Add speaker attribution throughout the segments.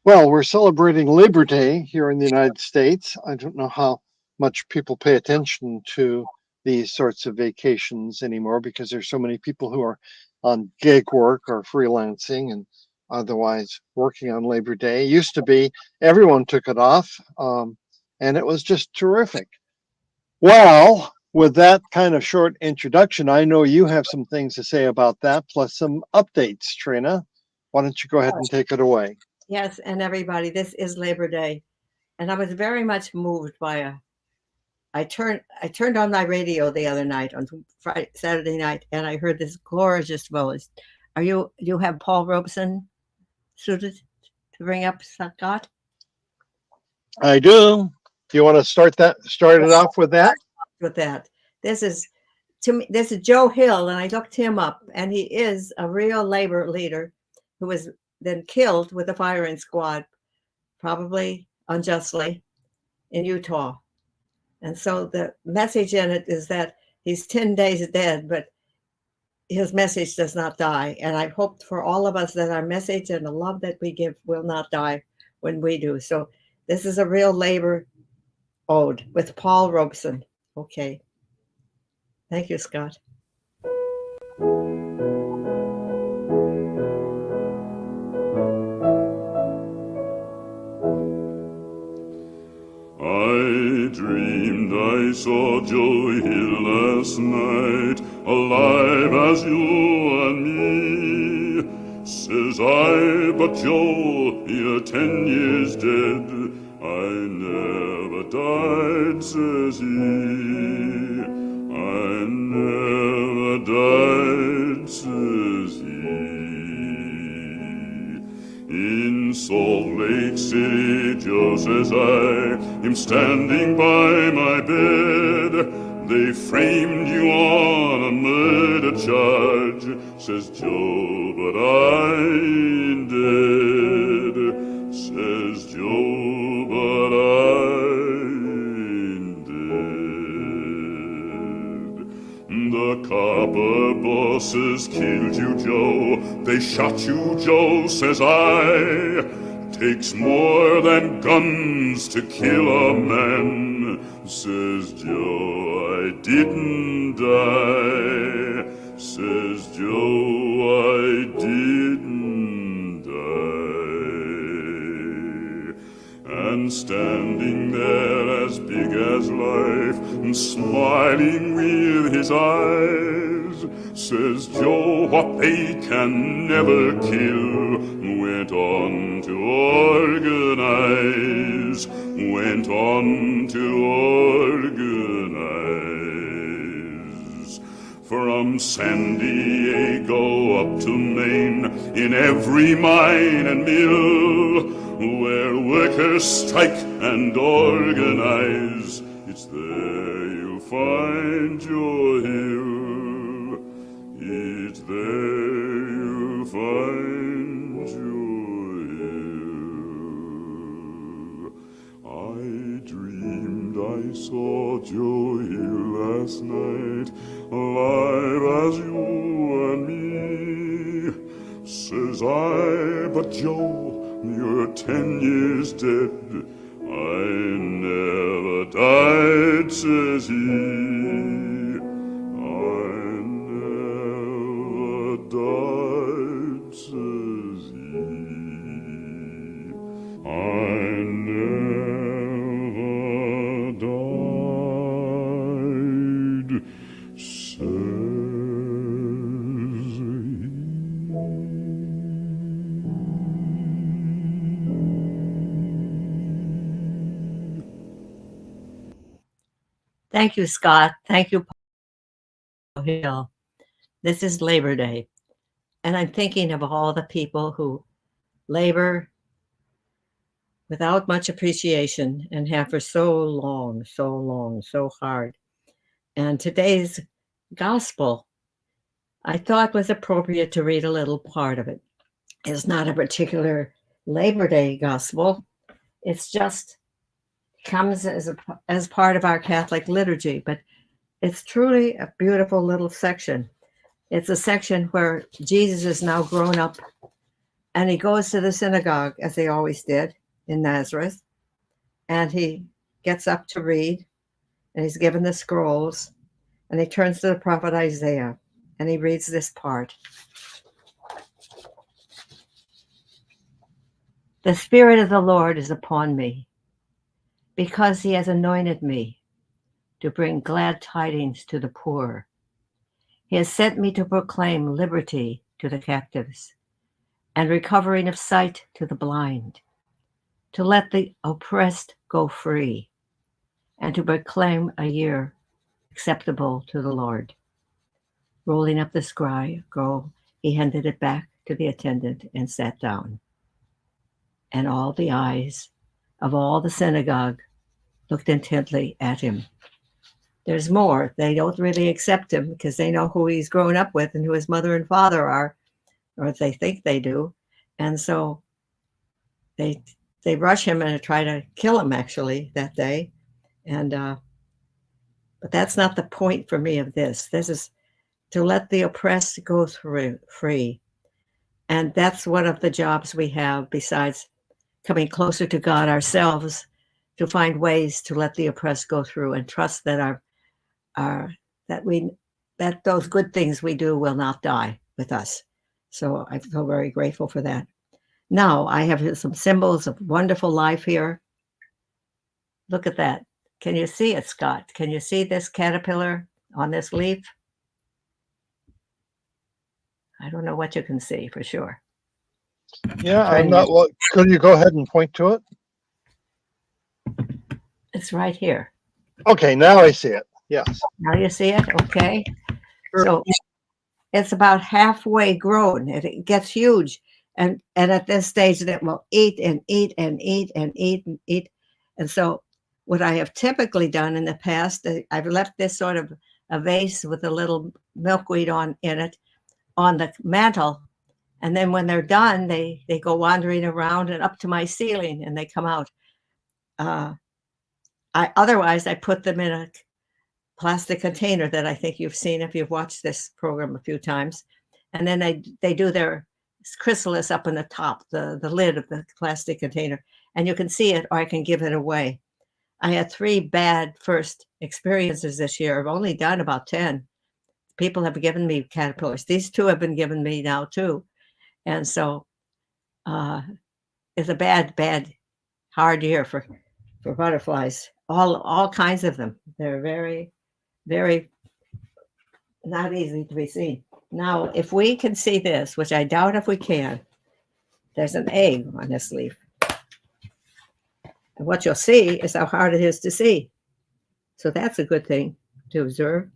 Speaker 1: Well, we're celebrating Labor Day here in the United States. I don't know how much people pay attention to these sorts of vacations anymore because there's so many people who are on gig work or freelancing and otherwise working on Labor Day. It used to be everyone took it off, and it was just terrific. Well, with that kind of short introduction, I know you have some things to say about that, plus some updates, Trina. Why don't you go ahead and take it away?
Speaker 2: Yes, and everybody, this is Labor Day, and I was very much moved by I turned on my radio the other night on Saturday night, and I heard this gorgeous voice. You have Paul Robeson suited to bring up, Scott?
Speaker 1: I do. Do you want to start it off with that?
Speaker 2: With that, this is this is Joe Hill, and I looked him up, and he is a real labor leader who was then killed with a firing squad, probably unjustly, in Utah. And so the message in it is that he's 10 days dead, but his message does not die. And I hope for all of us that our message and the love that we give will not die when we do. So this is a real labor ode with Paul Robeson. Okay. Thank you, Scott.
Speaker 3: I dreamed I saw Joe Hill last night, alive as you and me. Says I, but Joe, you're 10 years dead. I never died, says he. I never died, says he. In Salt Lake City, Joe says I am standing by my bed. They framed you on a murder charge, says Joe, but I ain't dead. Says Joe, but I ain't dead. The copper bosses killed you, Joe. They shot you, Joe, says I. Takes more than guns to kill a man, says Joe, I didn't die. Says Joe, I didn't die. And standing there as big as life, and smiling with his eyes, says Joe, what they can never kill, went on to organize, went on to organize. From San Diego up to Maine, in every mine and mill, where workers strike and organize, it's there you'll find your Hill. It's there you'll find your Hill. I dreamed I saw Joe Hill last night, alive as you and me. Says I, but Joe, you're 10 years dead. I never died, says he. Died, says he. I never died, says he.
Speaker 2: Thank you, Scott. Thank you, Paul Hill. This is Labor Day. And I'm thinking of all the people who labor without much appreciation and have for so long, so hard. And today's gospel, I thought was appropriate to read a little part of it. It's not a particular Labor Day gospel. It's just comes as part of our Catholic liturgy, but it's truly a beautiful little section. It's a section where Jesus is now grown up And he goes to the synagogue, as they always did in Nazareth, and he gets up to read, and he's given the scrolls, and he turns to the prophet Isaiah, and he reads this part. The Spirit of the Lord is upon me, because he has anointed me to bring glad tidings to the poor. He has sent me to proclaim liberty to the captives and recovering of sight to the blind, to let the oppressed go free, and to proclaim a year acceptable to the Lord. Rolling up the scroll, he handed it back to the attendant and sat down. And all the eyes of all the synagogue looked intently at him. There's more. They don't really accept him because they know who he's grown up with and who his mother and father are, or they think they do. And so they rush him and try to kill him actually that day. And but that's not the point for me of this. This is to let the oppressed go through free. And that's one of the jobs we have besides coming closer to God ourselves, to find ways to let the oppressed go through and trust that that those good things we do will not die with us. So I feel very grateful for that. Now I have some symbols of wonderful life here. Look at that. Can you see it, Scott? Can you see this caterpillar on this leaf? I don't know what you can see for sure.
Speaker 1: Yeah, I'm not. Well, could you go ahead and point to it?
Speaker 2: It's right here.
Speaker 1: Okay, now I see it. Yes.
Speaker 2: Now you see it? Okay.
Speaker 1: Sure.
Speaker 2: So it's about halfway grown. It gets huge. And at this stage, it will eat and eat and eat and eat and eat. And so what I have typically done in the past, I've left this sort of a vase with a little milkweed in it on the mantle. And then when they're done, they go wandering around and up to my ceiling and they come out. Otherwise, I put them in a plastic container that I think you've seen if you've watched this program a few times. And then they do their chrysalis up in the top, the lid of the plastic container. And you can see it or I can give it away. I had 3 bad first experiences this year. I've only done about 10. People have given me caterpillars. These 2 have been given me now too. And so it's a bad, hard year for butterflies. All kinds of them. They're very, very not easy to be seen. Now, if we can see this, which I doubt if we can, there's an egg on this leaf. And what you'll see is how hard it is to see. So that's a good thing to observe.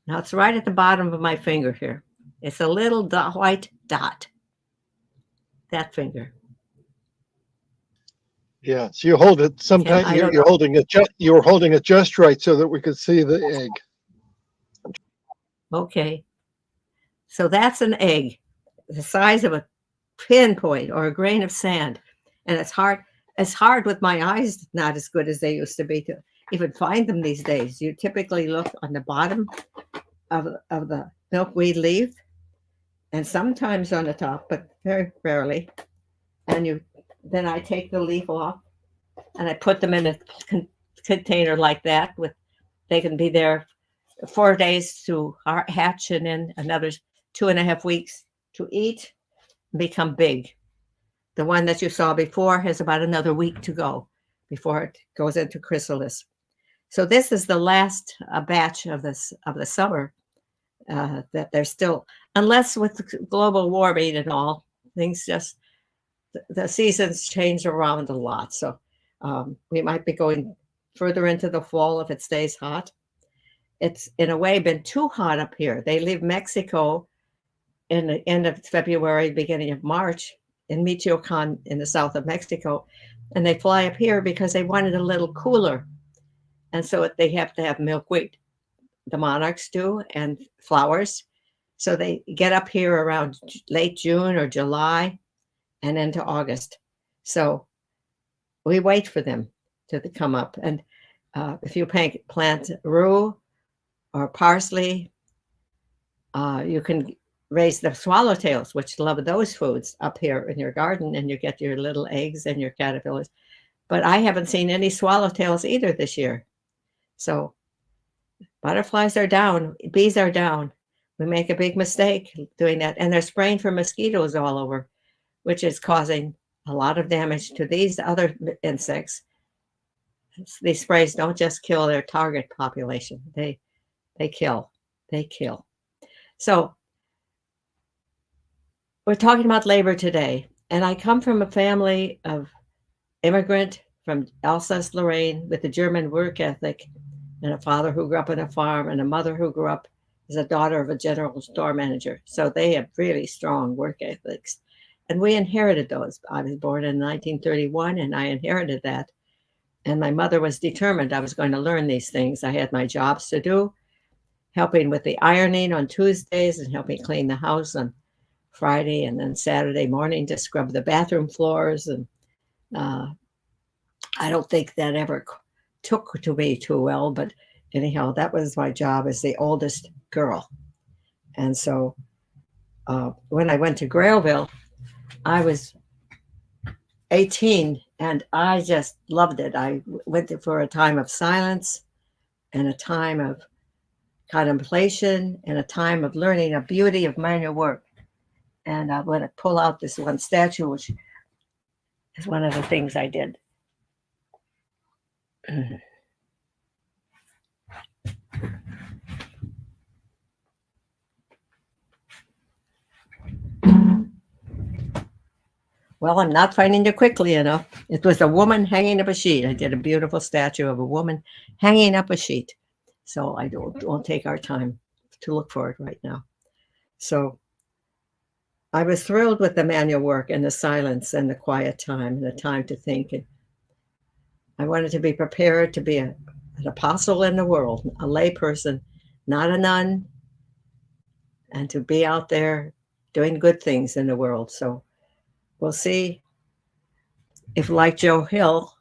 Speaker 2: Now it's right at the bottom of my finger here. It's a little white dot. That finger.
Speaker 1: Yeah. So you hold it. Sometimes you're holding it. You were holding it just right so that we could see the egg.
Speaker 2: Okay. So that's an egg, the size of a pinpoint or a grain of sand, and it's hard. It's hard with my eyes not as good as they used to be to even find them these days. You typically look on the bottom of the milkweed leaf, and sometimes on the top, but very rarely. And then I take the leaf off, and I put them in a container like that. They can be there 4 days to hatch, and then another 2.5 weeks to eat and become big. The one that you saw before has about another week to go before it goes into chrysalis. So this is the last batch of the summer that they're still, unless with global warming and all, things just, the seasons change around a lot. So we might be going further into the fall if it stays hot. It's in a way been too hot up here. They leave Mexico in the end of February, beginning of March, in Michoacan in the south of Mexico. And they fly up here because they want it a little cooler. And so they have to have milkweed. The monarchs do, and flowers. So they get up here around late June or July and into August. So we wait for them to come up. And if you plant rue or parsley, you can raise the swallowtails, which love those foods up here in your garden, and you get your little eggs and your caterpillars. But I haven't seen any swallowtails either this year. So butterflies are down, bees are down. We make a big mistake doing that. And they're spraying for mosquitoes all over, which is causing a lot of damage to these other insects. These sprays don't just kill their target population. They kill. They kill. So we're talking about labor today. And I come from a family of immigrant from Alsace-Lorraine with a German work ethic, and a father who grew up on a farm and a mother who grew up as a daughter of a general store manager. So they have really strong work ethics. And we inherited those. I was born in 1931 and I inherited that. And my mother was determined I was going to learn these things. I had my jobs to do, helping with the ironing on Tuesdays and helping clean the house on Friday, and then Saturday morning to scrub the bathroom floors. And I don't think that ever took to me too well, but anyhow, that was my job as the oldest girl. And so when I went to Grailville, I was 18 and I just loved it. I went there for a time of silence and a time of contemplation and a time of learning the beauty of manual work. And I'm going to pull out this one statue, which is one of the things I did. Well, I'm not finding it quickly enough. It was a woman hanging up a sheet. I did a beautiful statue of a woman hanging up a sheet. So I won't take our time to look for it right now. So I was thrilled with the manual work and the silence and the quiet time and the time to think. And I wanted to be prepared to be an apostle in the world, a lay person, not a nun, and to be out there doing good things in the world. So we'll see if, like Joe Hill,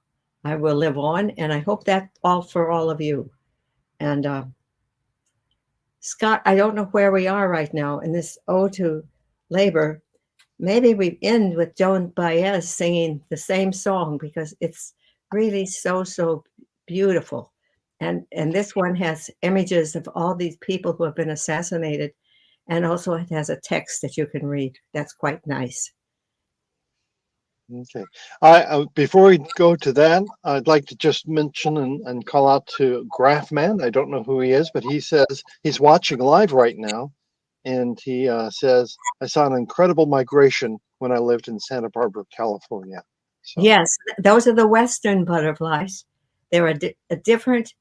Speaker 2: I will live on. And I hope that all for all of you. And Scott, I don't know where we are right now in this ode to labor. Maybe we end with Joan Baez singing the same song because it's really so beautiful. And this one has images of all these people who have been assassinated. And also it has a text that you can read. That's quite nice.
Speaker 1: Okay. Before we go to that, I'd like to just mention and call out to Graphman. I don't know who he is, but he says he's watching live right now. And he says, I saw an incredible migration when I lived in Santa Barbara, California. So.
Speaker 2: Yes, those are the Western butterflies. They're a different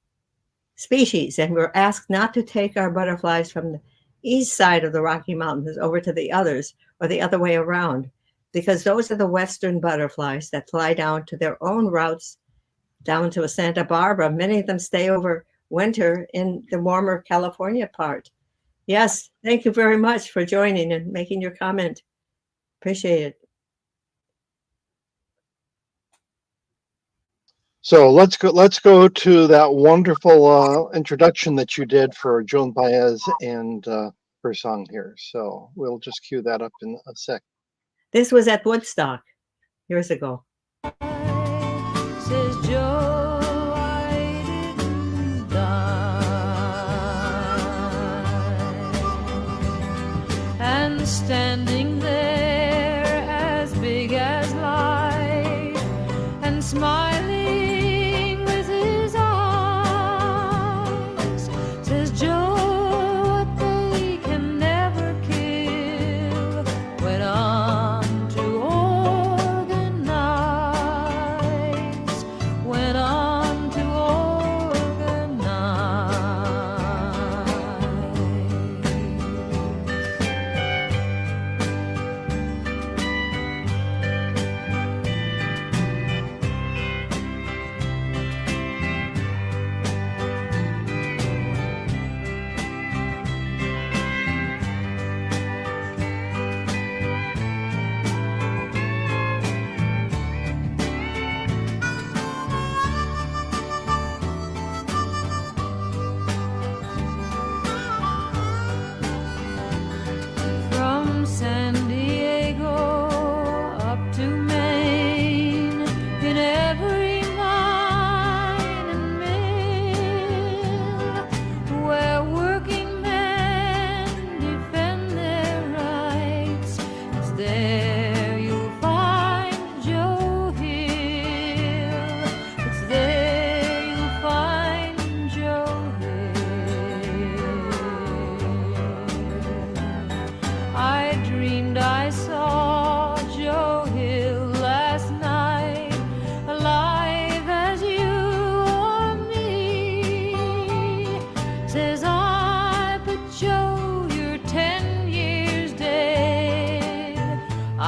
Speaker 2: species. And we're asked not to take our butterflies from the east side of the Rocky Mountains over to the others or the other way around, because those are the Western butterflies that fly down to their own routes down to Santa Barbara. Many of them stay over winter in the warmer California part. Yes, thank you very much for joining and making your comment. Appreciate it.
Speaker 1: So let's go to that wonderful introduction that you did for Joan Baez and her song here. So we'll just cue that up in a sec.
Speaker 2: This was at Woodstock years ago.
Speaker 4: Says Joe, I didn't die. And standing there as big as life and smiling with his eyes, says Joe, what they can never kill went on to organize, went on to organize.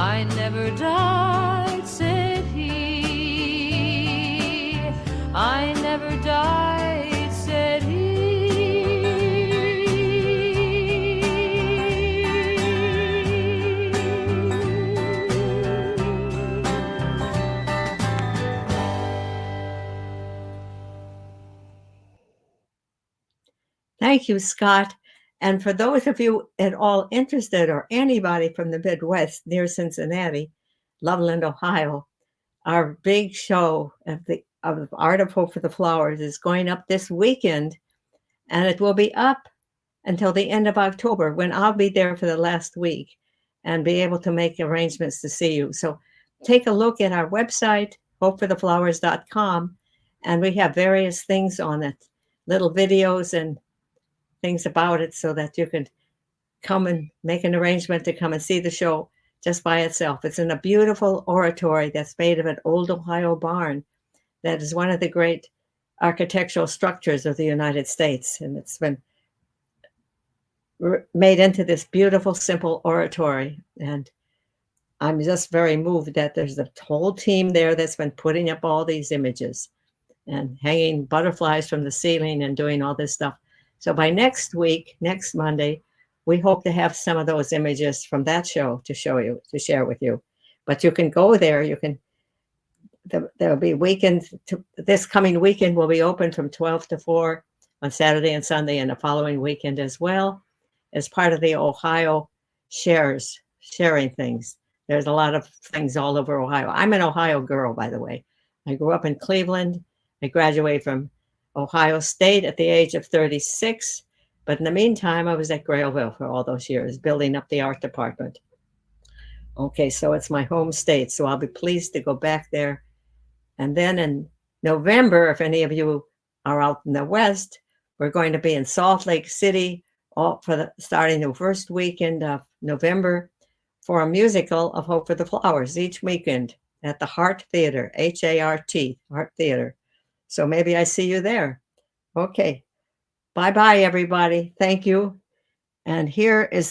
Speaker 4: I never died, said he. I never died, said
Speaker 2: Thank you, Scott. And for those of you at all interested, or anybody from the Midwest near Cincinnati, Loveland, Ohio, our big show of Art of Hope for the Flowers is going up this weekend, and it will be up until the end of October, when I'll be there for the last week and be able to make arrangements to see you. So take a look at our website, hopefortheflowers.com, and we have various things on it, little videos and things about it, so that you can come and make an arrangement to come and see the show just by itself. It's in a beautiful oratory that's made of an old Ohio barn that is one of the great architectural structures of the United States. And it's been made into this beautiful, simple oratory. And I'm just very moved that there's a whole team there that's been putting up all these images and hanging butterflies from the ceiling and doing all this stuff. So by next week, next Monday, we hope to have some of those images from that show to show you, to share with you. But you can go there. You can. There'll be weekends. This coming weekend will be open from 12 to 4 on Saturday and Sunday, and the following weekend as well, as part of the Ohio sharing things. There's a lot of things all over Ohio. I'm an Ohio girl, by the way. I grew up in Cleveland. I graduated from Ohio State at the age of 36. But in the meantime, I was at Grailville for all those years, building up the art department. Okay, so it's my home state. So I'll be pleased to go back there. And then in November, if any of you are out in the West, we're going to be in Salt Lake City starting the first weekend of November for a musical of Hope for the Flowers each weekend at the Hart Theater, H-A-R-T, Hart Theater. So maybe I see you there. Okay. Bye-bye, everybody. Thank you. And here is